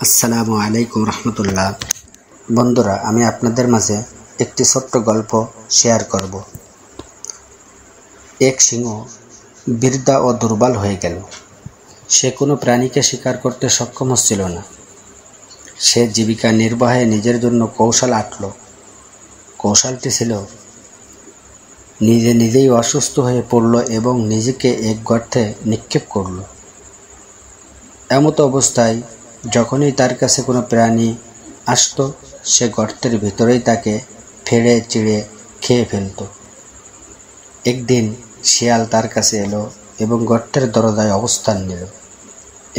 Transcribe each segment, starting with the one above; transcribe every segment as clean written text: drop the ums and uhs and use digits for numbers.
আসসালামু আলাইকুম রহমতুল্লাহ। বন্ধুরা, আমি আপনাদের মাঝে একটি ছোট্ট গল্প শেয়ার করব। এক সিংহ বৃদ্ধা ও দুর্বল হয়ে গেল। সে কোনো প্রাণীকে শিকার করতে সক্ষম হচ্ছিল না। সে জীবিকা নির্বাহে নিজের জন্য কৌশল আঁটল। কৌশলটি ছিল নিজেই অসুস্থ হয়ে পড়ল এবং নিজেকে এক গর্তে নিক্ষেপ করল। এমত অবস্থায় যখনই তার কাছে কোনো প্রাণী আসত, সে গর্তের ভিতরেই তাকে ফেড়ে চিড়ে খেয়ে ফেলত। একদিন শিয়াল তার কাছে এলো এবং গর্তের দরজায় অবস্থান নিল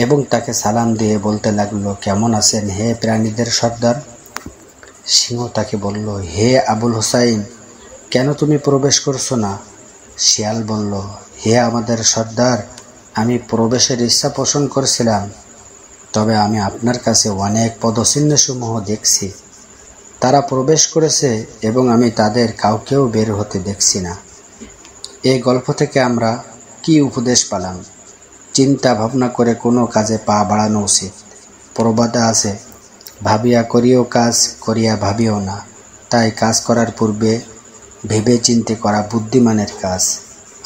এবং তাকে সালাম দিয়ে বলতে লাগলো, কেমন আছেন হে প্রাণীদের সর্দার? সিংহ তাকে বলল, হে আবুল হুসাইন, কেন তুমি প্রবেশ করছো না? শিয়াল বলল, হে আমাদের সর্দার, আমি প্রবেশের ইচ্ছা পোষণ করছিলাম, তবে আমি আপনার কাছে অনেক পদচিহ্নসমূহ দেখছি। তারা প্রবেশ করেছে এবং আমি তাদের কাউকেও বের হতে দেখছি না। এই গল্প থেকে আমরা কি উপদেশ পেলাম? চিন্তা ভাবনা করে কোনো কাজে পা বাড়ানো উচিত। প্রবাদে আছে, ভাবিয়া করিও কাজ, করিয়া ভাবিও না। তাই কাজ করার পূর্বে ভেবে চিন্তে করা বুদ্ধিমানের কাজ।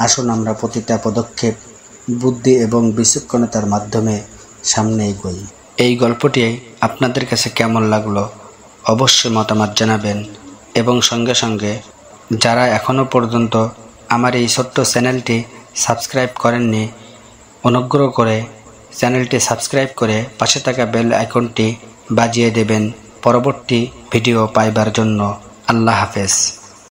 আসুন আমরা প্রতিটা পদক্ষেপ বুদ্ধি এবং বিচক্ষণতার মাধ্যমে সামনে এগোই। এই গল্পটি আপনাদের কাছে কেমন লাগলো অবশ্যই মতামত জানাবেন এবং সঙ্গে সঙ্গে যারা এখনও পর্যন্ত আমার এই ছোট্ট চ্যানেলটি সাবস্ক্রাইব করেননি, অনুগ্রহ করে চ্যানেলটি সাবস্ক্রাইব করে পাশে থাকা বেল আইকনটি বাজিয়ে দেবেন পরবর্তী ভিডিও পাইবার জন্য। আল্লাহ হাফেজ।